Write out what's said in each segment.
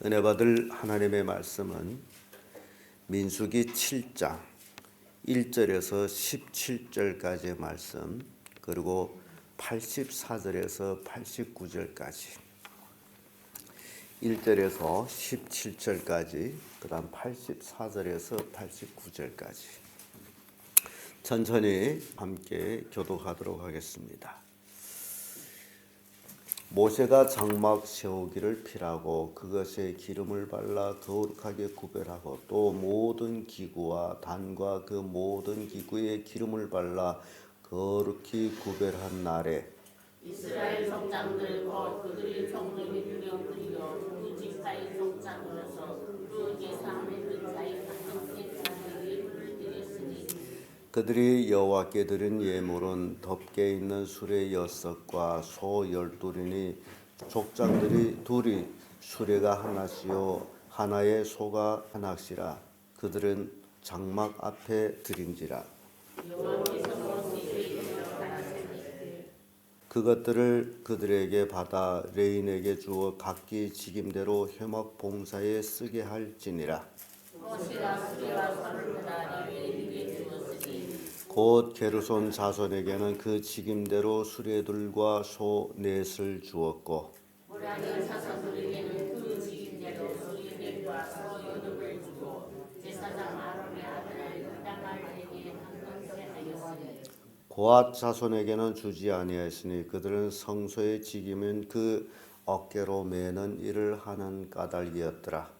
은혜 받을 하나님의 말씀은 민수기 7장 1절에서 17절까지의 말씀, 그리고 84절에서 89절까지, 1절에서 17절까지, 그 다음 84절에서 89절까지 천천히 함께 교독하도록 하겠습니다. 모세가 장막 세우기를 필하고 그것에 기름을 발라 거룩하게 구별하고 또 모든 기구와 단과 그 모든 기구에 기름을 발라 거룩히 구별한 날에 이스라엘 성장들 곧 그들의 종들이 두려움들이여 그 지파의 성장으로서 그 제사함의 근사에 같은 자들이 예물을 드렸으니 그들이 여호와께 드린 예물은 덮개 있는 수레 6과 소 12이니 족장들이 둘이 수레가 하나시요 하나의 소가 하나시라. 그들은 장막 앞에 드린지라. 그것들을 그들에게 받아 레인에게 주어 각기 직임대로 회막 봉사에 쓰게 할지니라. 곧 게르손 자손에게는 그 직임대로 수레들과 소 넷을 주었고 무라리 자손들에게는 그 직임대로 수레들과 소 8을 주고 제사장 아론의 아들 이다말에게 헌금하였으니 고앗 자손에게는 주지 아니하였으니 그들은 성소의 직임은 그 어깨로 매는 일을 하는 까닭이었더라.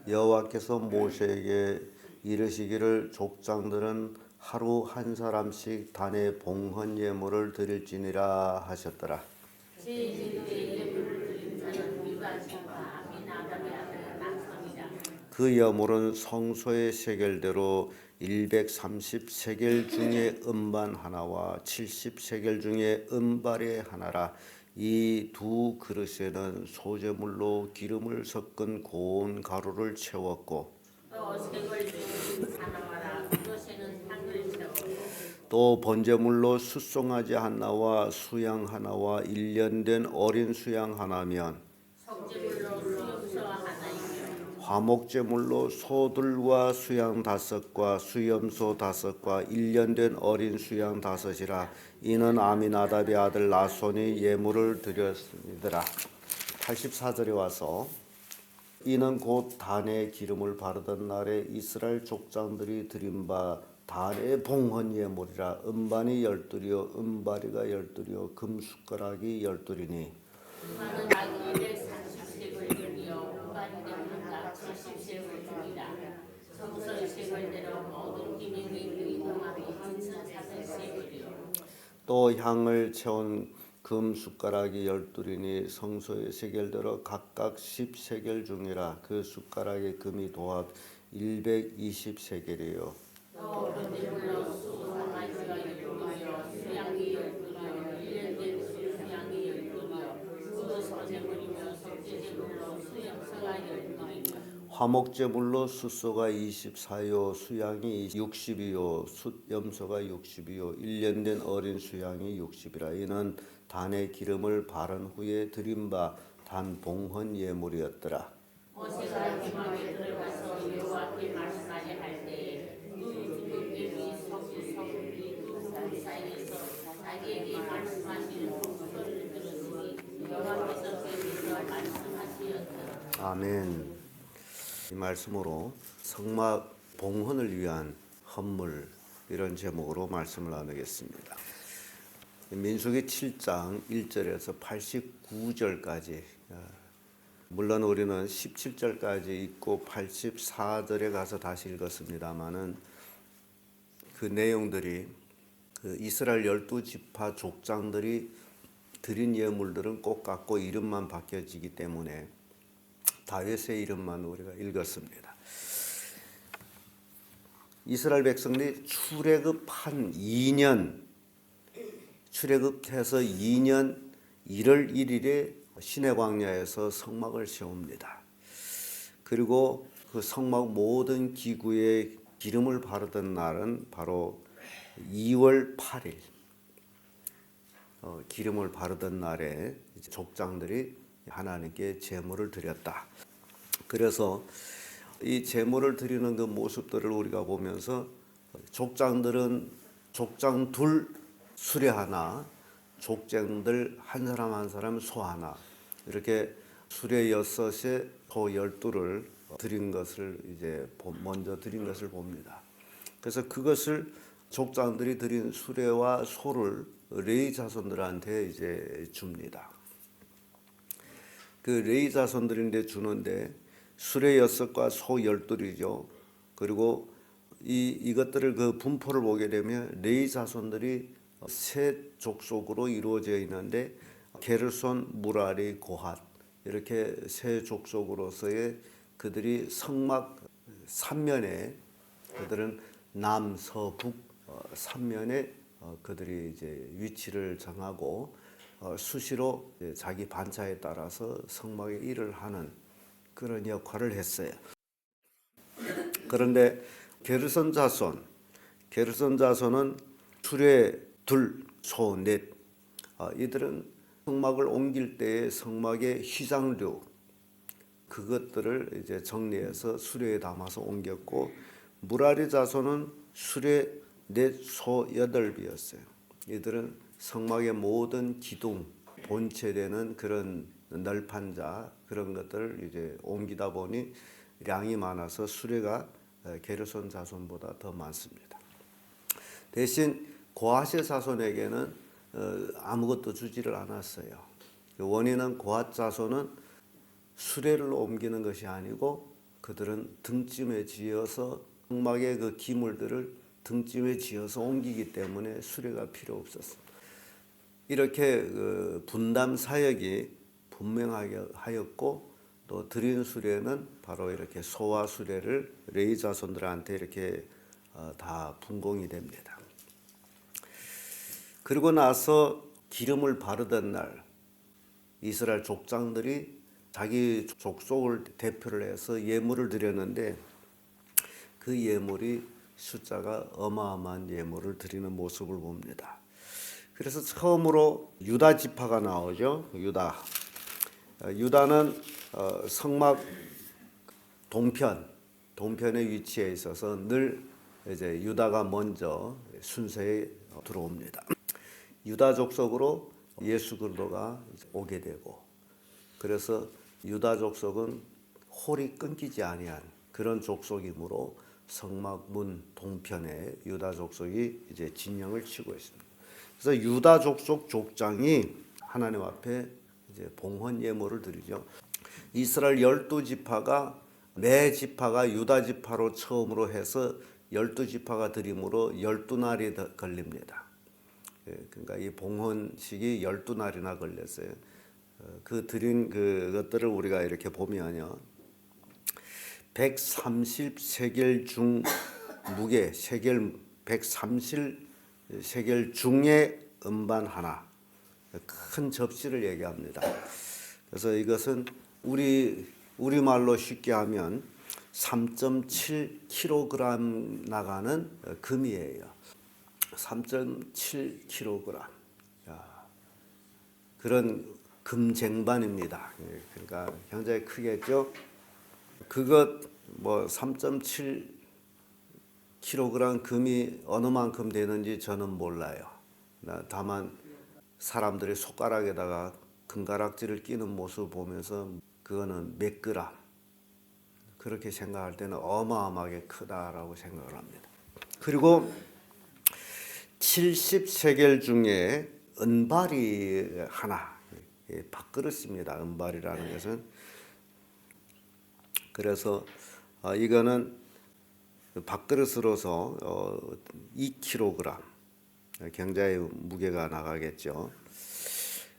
여호와께서 모세에게 이르시기를 족장들은 하루 한 사람씩 단의 봉헌 예물을 드릴지니라 하셨더라. 그 예물은 성소의 세겔대로 130세겔 중에 음반 하나와 70세겔 중에 음발의 하나라. 이 두 그릇에는 소제물로 기름을 섞은 고운 가루를 채웠고 또 번제물로 숫송아지 하나와 수양 하나와 1년 된 어린 수양 하나면 화목제물로 소들과 수양 5과 수염소 5과 1년 된 어린 수양 5이라. 이는 아미나답의 아들 나손이 예물을 드렸습니다. 84절에 와서 이는 곧 단에 기름을 바르던 날에 이스라엘 족장들이 드린 바 단의 봉헌 예물이라. 음반이 12요 음바리가 12요 금숟가락이 12이니 또 향을 채운 금숟가락이 12이니 성소의 세겔대로 각각 10세겔 중이라. 그 숟가락의 금이 도합 120세겔이요 화목제물로 숫소가 24요 수양이 60이요 숫염소가 60이요 1년 된 어린 수양이 60이라. 이는 단의 기름을 바른 후에 드린 바 단 봉헌 예물이었더라. 모세가 기막에 들어가서 여호와께 말씀하려 할 때에 그 주님께서 서기 그 사이에서 자기에게 말씀하시는 소리를 들었으니 여호와께서 그에게서 말씀하시었더라. 아멘. 이 말씀으로 성막 봉헌을 위한 헌물, 이런 제목으로 말씀을 나누겠습니다. 민수기 7장 1절에서 89절까지, 물론 우리는 17절까지 읽고 84절에 가서 다시 읽었습니다마는 그 내용들이 그 이스라엘 12지파 족장들이 드린 예물들은 꼭 같고 이름만 바뀌어지기 때문에 다윗의 이름만 우리가 읽었습니다. 이스라엘 백성들이 출애굽한 2년, 출애굽해서 2년 1월 1일에 시내 광야에서 성막을 세웁니다. 그리고 그 성막 모든 기구에 기름을 바르던 날은 바로 2월 8일 기름을 바르던 날에 족장들이 하나님께 제물을 드렸다. 그래서 이 제물을 드리는 그 모습들을 우리가 보면서 족장들은 족장 둘 수레 하나, 족장들 한 사람 한 사람 소 하나, 이렇게 수레 6에 소 12를 드린 것을 이제 먼저 드린 것을 봅니다. 그래서 그것을 족장들이 드린 수레와 소를 레위 자손들한테 이제 줍니다. 그 레위 자손들인데 주는데 수레 6과 소 12이죠. 그리고 이것들을 그 분포를 보게 되면 레위 자손들이 세 족속으로 이루어져 있는데 게르손, 무라리, 고핫 이렇게 세 족속으로서의 그들이 성막 3면에 그들은 남, 서, 북 3면에 그들이 이제 위치를 정하고 수시로 자기 반차에 따라서 성막에 일을 하는 그런 역할을 했어요. 그런데 게르손 자손은 수레 둘, 소 넷, 이들은 성막을 옮길 때에 성막의 휘장류 그것들을 이제 정리해서 수레에 담아서 옮겼고, 무라리 자손은 수레 넷, 소 8이었어요. 이들은 성막의 모든 기둥, 본체되는 그런 널판자 그런 것들을 이제 옮기다 보니 양이 많아서 수레가 게르손 자손보다 더 많습니다. 대신 고핫의 자손에게는 아무것도 주지를 않았어요. 원인은 고핫 자손은 수레를 옮기는 것이 아니고 그들은 등짐에 지어서 성막의 그 기물들을 등짐에 지어서 옮기기 때문에 수레가 필요 없었습니다. 이렇게 그 분담 사역이 분명하게 하였고, 또 드린 수레는 바로 이렇게 소와 수레를 레위 자손들한테 이렇게 다 분공이 됩니다. 그리고 나서 기름을 바르던 날 이스라엘 족장들이 자기 족속을 대표를 해서 예물을 드렸는데 그 예물이 숫자가 어마어마한 예물을 드리는 모습을 봅니다. 그래서 처음으로 유다 지파가 나오죠. 유다는 성막 동편에 위치해 있어서 늘 이제 유다가 먼저 순서에 들어옵니다. 유다 족속으로 예수 그리스도가 오게 되고, 그래서 유다 족속은 홀이 끊기지 아니한 그런 족속이므로 성막 문 동편에 유다 족속이 이제 진영을 치고 있습니다. 그래서 유다 족속 족장이 하나님 앞에 이제 봉헌 예물을 드리죠. 이스라엘 12지파가 매 지파가 유다 지파로 처음으로 해서 12지파가 드림으로 12날이 걸립니다. 그러니까 이 봉헌식이 12날이나 걸렸어요. 그 드린 그것들을 우리가 이렇게 보면요. 130세겔 중 무게 세겔 130세겔 중에 음반 하나, 큰 접시를 얘기합니다. 그래서 이것은 우리말로 쉽게 하면 3.7kg 나가는 금이에요. 3.7kg. 그런 금쟁반입니다. 그러니까 굉장히 크겠죠. 그것 뭐 3.7kg 금이 어느 만큼 되는지 저는 몰라요. 다만 사람들이 손가락에다가 금가락지를 끼는 모습을 보면서 그거는 몇 그램 그렇게 생각할 때는 어마어마하게 크다라고 생각을 합니다. 그리고 70세겔 중에 은발이 하나, 밥그릇입니다. 은발이라는 것은. 그래서 이거는 밥그릇으로서 2kg, 굉장히 무게가 나가겠죠.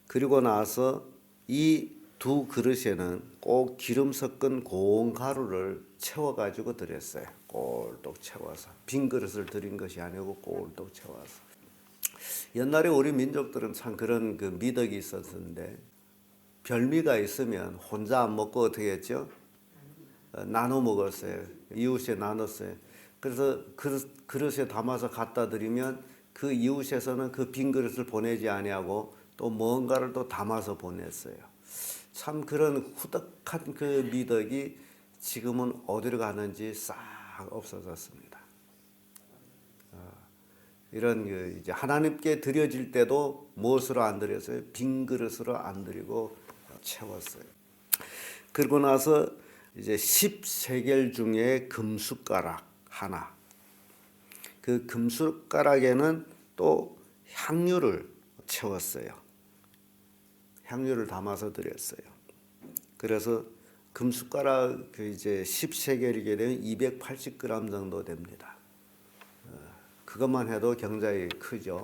그리고 나서 이 두 그릇에는 꼭 기름 섞은 고운 가루를 채워가지고 드렸어요. 꼴떡 채워서. 빈 그릇을 드린 것이 아니고 꼴떡 채워서. 옛날에 우리 민족들은 참 그런 그 미덕이 있었는데, 별미가 있으면 혼자 안 먹고 어떻게 했죠? 나눠 먹었어요. 이웃에 나눴어요. 그래서 그릇에 담아서 갖다 드리면 그 이웃에서는 그 빈 그릇을 보내지 아니하고 또 뭔가를 또 담아서 보냈어요. 참 그런 후덕한 그 미덕이 지금은 어디로 가는지 싹 없어졌습니다. 이런 이제 하나님께 드려질 때도 무엇으로 안 드렸어요? 빈 그릇으로 안 드리고 채웠어요. 그러고 나서 이제 10세겔 중에 금숟가락 하나. 그 금숟가락에는 또 향유를 채웠어요. 향유를 담아서 드렸어요. 그래서 금숟가락 이제 10세겔이게 되면 280g 정도 됩니다. 그것만 해도 굉장히 크죠.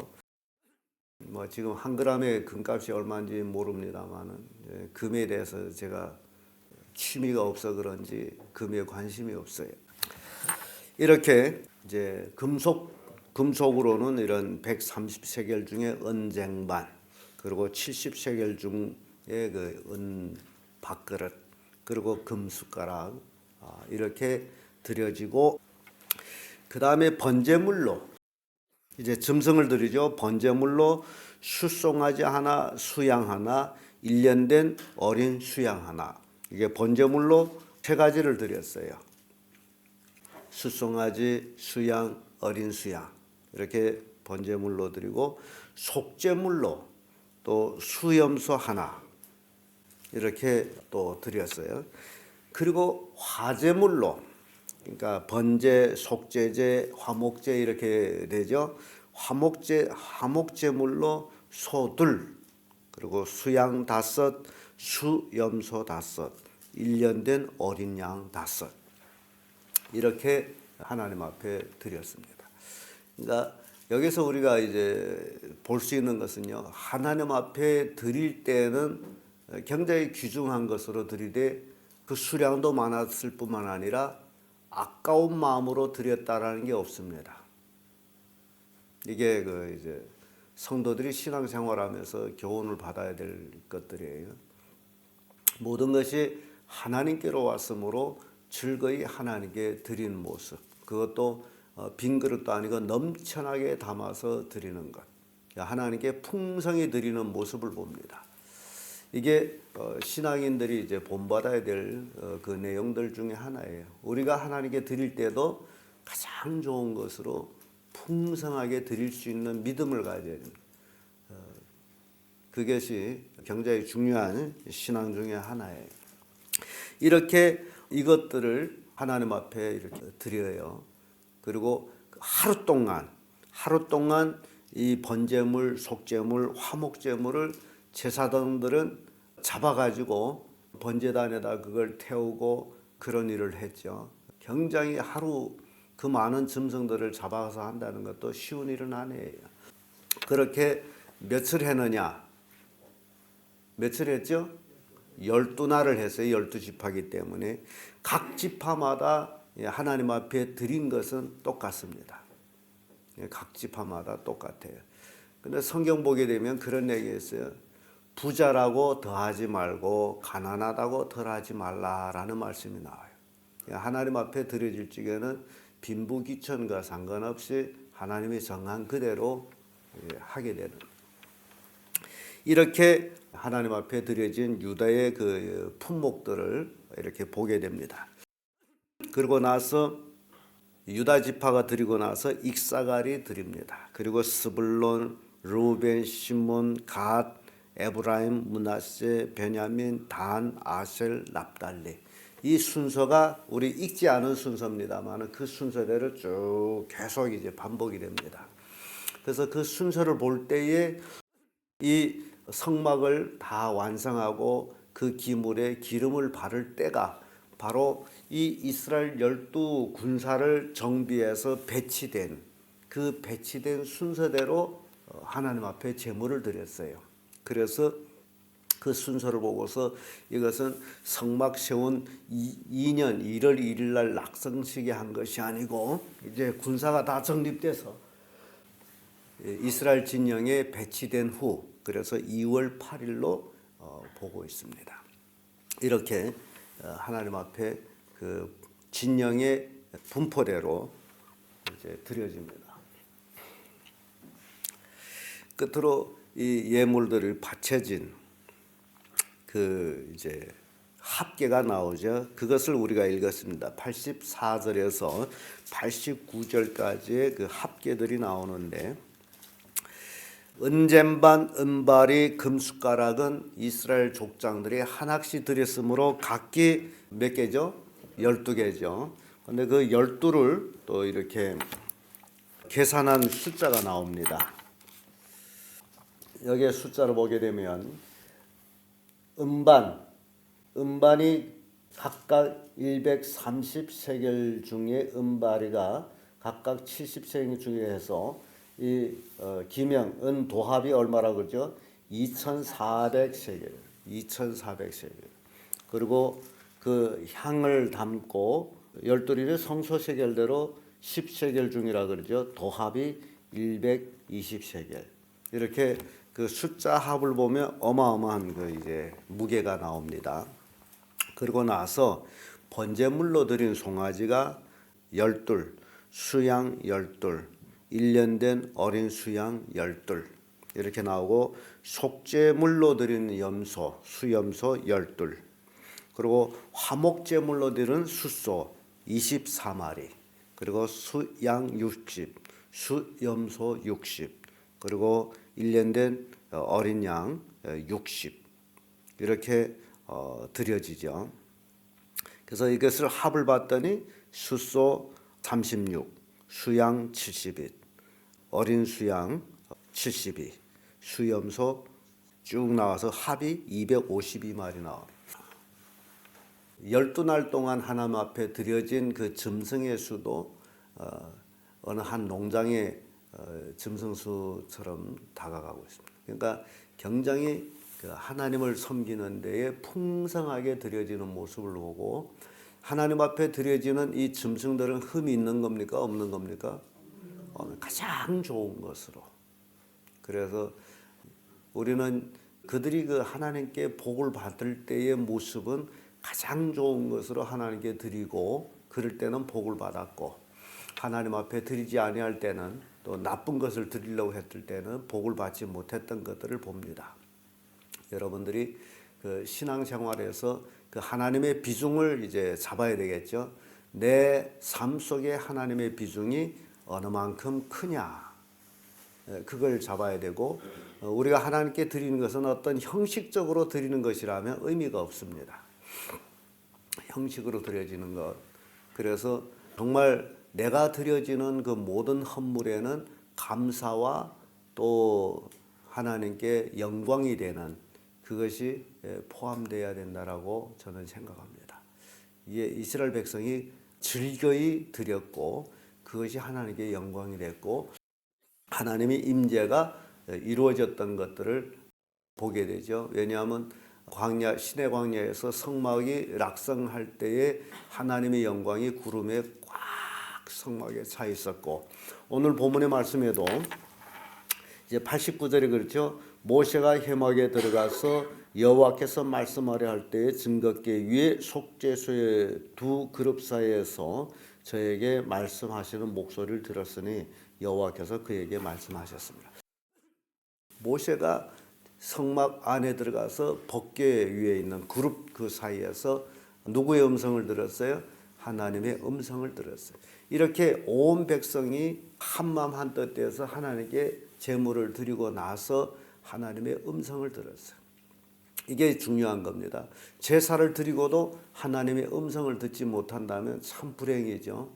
뭐 지금 한 g의 금값이 얼마인지 모릅니다만은 금에 대해서 제가 취미가 없어 그런지 금에 관심이 없어요. 이렇게 이제 금속으로는 이런 130세겔 중에 은쟁반, 그리고 70세겔 중에 그 은 밥그릇, 그리고 금숟가락 이렇게 드려지고, 그 다음에 번제물로 이제 짐승을 드리죠. 번제물로 숫송아지 하나, 수양 하나, 1년 된 어린 수양 하나. 이게 번제물로 세 가지를 드렸어요. 숫송아지, 수양, 어린 수양 이렇게 번제물로 드리고, 속제물로 또 수염소 하나 이렇게 또 드렸어요. 그리고 화제물로, 그러니까 번제, 속제제, 화목제 이렇게 되죠. 화목제물로 소둘, 그리고 수양 5, 수염소 5, 1년 된 어린 양 5 이렇게 하나님 앞에 드렸습니다. 그러니까 여기서 우리가 이제 볼 수 있는 것은요, 하나님 앞에 드릴 때는 굉장히 귀중한 것으로 드리되 그 수량도 많았을 뿐만 아니라 아까운 마음으로 드렸다라는 게 없습니다. 이게 그 이제 성도들이 신앙생활하면서 교훈을 받아야 될 것들이에요. 모든 것이 하나님께로 왔으므로 즐거이 하나님께 드리는 모습, 그것도 빈 그릇도 아니고 넘쳐나게 담아서 드리는 것, 하나님께 풍성히 드리는 모습을 봅니다. 이게 신앙인들이 이제 본받아야 될 그 내용들 중에 하나예요. 우리가 하나님께 드릴 때도 가장 좋은 것으로 풍성하게 드릴 수 있는 믿음을 가져야 됩니다. 그것이 굉장히 중요한 신앙 중에 하나예요. 이렇게 이것들을 하나님 앞에 이렇게 드려요. 그리고 하루 동안 이 번제물, 속제물, 화목제물을 제사장들은 잡아가지고 번제단에다 그걸 태우고 그런 일을 했죠. 굉장히 하루 그 많은 짐승들을 잡아서 한다는 것도 쉬운 일은 아니에요. 그렇게 며칠 했느냐? 며칠 했죠? 12날을 했어요. 12지파이기 때문에 각 지파마다 하나님 앞에 드린 것은 똑같습니다. 각 지파마다 똑같아요. 근데 성경 보게 되면 그런 얘기 했어요. 부자라고 더하지 말고 가난하다고 덜하지 말라라는 말씀이 나와요. 하나님 앞에 드려질 적에는 빈부귀천과 상관없이 하나님이 정한 그대로 하게 되는, 이렇게 하나님 앞에 드려진 유다의 그 품목들을 이렇게 보게 됩니다. 그리고 나서 유다 지파가 드리고 나서 익사갈이 드립니다. 그리고 스불론, 루벤, 시몬, 갓, 에브라임, 므낫세, 베냐민, 단, 아셀, 납달리. 이 순서가 우리 읽지 않은 순서입니다만 그 순서대로 쭉 계속 이제 반복이 됩니다. 그래서 그 순서를 볼 때에 이 성막을 다 완성하고 그 기물에 기름을 바를 때가 바로 이 이스라엘 12 군사를 정비해서 배치된 그 배치된 순서대로 하나님 앞에 제물을 드렸어요. 그래서 그 순서를 보고서 이것은 성막 세운 2년 1월 1일 날 낙성식에 한 것이 아니고 이제 군사가 다 정립돼서 이스라엘 진영에 배치된 후, 그래서 2월 8일로 보고 있습니다. 이렇게 하나님 앞에 그 진영의 분포대로 이제 드려집니다. 끝으로 이 예물들을 바쳐진 그 이제 합계가 나오죠. 그것을 우리가 읽었습니다. 84절에서 89절까지의 그 합계들이 나오는데, 은잼반, 은발이, 금숟가락은 이스라엘 족장들이 하나씩 드렸으므로 각기 몇 개죠? 12개죠. 근데 그 12를 또 이렇게 계산한 숫자가 나옵니다. 여기에 숫자를 보게 되면 음반이 각각 130세겔 중에 은바리가 각각 70세겔 중에 해서 이 기명 은도합이 얼마라고 그러죠? 2,400세겔. 그리고 그 향을 담고 12를 성소세겔대로 10세겔 중이라 그러죠. 도합이 120세겔. 이렇게 그 숫자 합을 보면 어마어마한 그 이제 무게가 나옵니다. 그리고 나서 번제물로 드린 송아지가 12, 수양 12, 1년 된 어린 수양 12 이렇게 나오고, 속죄물로 드린 수염소 12, 그리고 화목제물로 드린 숫소 24마리, 그리고 수양 60, 수염소 60, 그리고 1년 된 어린 양 60 이렇게 드려지죠. 그래서 이것을 합을 봤더니 숫소 36, 수양 70일, 어린 수양 72, 수염소 쭉 나와서 합이 252마리 나옵니다. 12날 동안 하나님 앞에 드려진 그 짐승의 수도 어느 한 농장의 짐승수처럼 다가가고 있습니다. 그러니까 굉장히 그 하나님을 섬기는 데에 풍성하게 드려지는 모습을 보고, 하나님 앞에 드려지는 이 짐승들은 흠이 있는 겁니까? 없는 겁니까? 가장 좋은 것으로. 그래서 우리는 그들이 그 하나님께 복을 받을 때의 모습은 가장 좋은 것으로 하나님께 드리고, 그럴 때는 복을 받았고, 하나님 앞에 드리지 아니할 때는 또 나쁜 것을 드리려고 했을 때는 복을 받지 못했던 것들을 봅니다. 여러분들이 그 신앙생활에서 그 하나님의 비중을 이제 잡아야 되겠죠. 내 삶 속에 하나님의 비중이 어느 만큼 크냐, 그걸 잡아야 되고, 우리가 하나님께 드리는 것은 어떤 형식적으로 드리는 것이라면 의미가 없습니다. 형식으로 드려지는 것. 그래서 정말 내가 드려지는 그 모든 헌물에는 감사와 또 하나님께 영광이 되는 그것이 포함되어야 된다라고 저는 생각합니다. 이게 이스라엘 백성이 즐거이 드렸고, 그것이 하나님께 영광이 됐고, 하나님의 임재가 이루어졌던 것들을 보게 되죠. 왜냐하면 시내 광야에서 성막이 락성할 때에 하나님의 영광이 구름에 꽉 성막에 차 있었고, 오늘 본문의 말씀에도 이제 89절에 그렇죠. 모세가 회막에 들어가서 여호와께서 말씀하려 할 때에 증거계 위에 속죄소의 두 그룹 사이에서 저에게 말씀하시는 목소리를 들었으니 여호와께서 그에게 말씀하셨습니다. 모세가 성막 안에 들어가서 법궤 위에 있는 그룹 그 사이에서 누구의 음성을 들었어요? 하나님의 음성을 들었어요. 이렇게 온 백성이 한마음 한뜻 되어서 하나님께 제물을 드리고 나서 하나님의 음성을 들었어요. 이게 중요한 겁니다. 제사를 드리고도 하나님의 음성을 듣지 못한다면 참 불행이죠.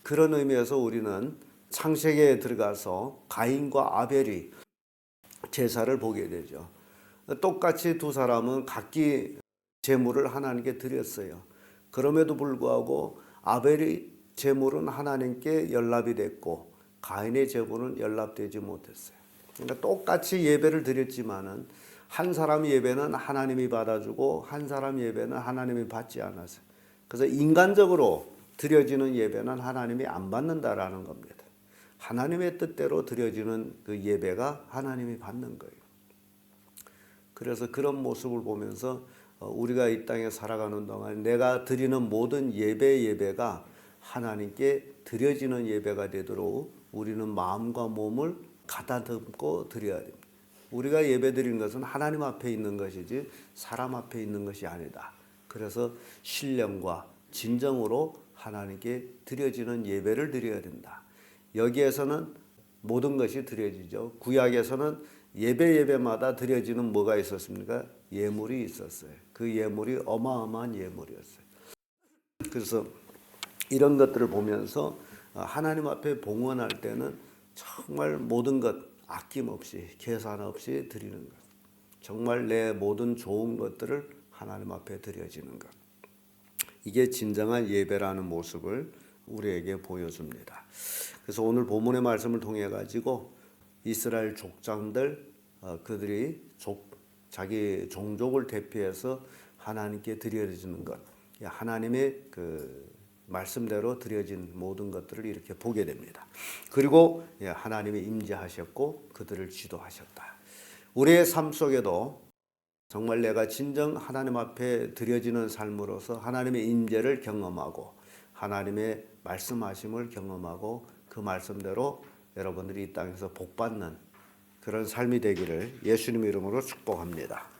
그런 의미에서 우리는 창세기에 들어가서 가인과 아벨이 제사를 보게 되죠. 똑같이 두 사람은 각기 제물을 하나님께 드렸어요. 그럼에도 불구하고 아벨의 제물은 하나님께 연락이 됐고, 가인의 제물은 연락되지 못했어요. 그러니까 똑같이 예배를 드렸지만은 한 사람 예배는 하나님이 받아주고 한 사람 예배는 하나님이 받지 않았어요. 그래서 인간적으로 드려지는 예배는 하나님이 안 받는다라는 겁니다. 하나님의 뜻대로 드려지는 그 예배가 하나님이 받는 거예요. 그래서 그런 모습을 보면서 우리가 이 땅에 살아가는 동안 내가 드리는 모든 예배가 하나님께 드려지는 예배가 되도록 우리는 마음과 몸을 가다듬고 드려야 됩니다. 우리가 예배 드리는 것은 하나님 앞에 있는 것이지 사람 앞에 있는 것이 아니다. 그래서 신령과 진정으로 하나님께 드려지는 예배를 드려야 된다. 여기에서는 모든 것이 드려지죠. 구약에서는 예배마다 드려지는 뭐가 있었습니까? 예물이 있었어요. 그 예물이 어마어마한 예물이었어요. 그래서 이런 것들을 보면서 하나님 앞에 봉헌할 때는 정말 모든 것 아낌없이 계산 없이 드리는 것. 정말 내 모든 좋은 것들을 하나님 앞에 드려지는 것. 이게 진정한 예배라는 모습을 우리에게 보여줍니다. 그래서 오늘 본문의 말씀을 통해 가지고 이스라엘 족장들 그들이 자기 종족을 대표해서 하나님께 드려지는 것, 하나님의 그 말씀대로 드려진 모든 것들을 이렇게 보게 됩니다. 그리고 하나님이 임재하셨고 그들을 지도하셨다. 우리의 삶 속에도 정말 내가 진정 하나님 앞에 드려지는 삶으로서 하나님의 임재를 경험하고 하나님의 말씀하심을 경험하고 그 말씀대로 여러분들이 이 땅에서 복받는 그런 삶이 되기를 예수님 이름으로 축복합니다.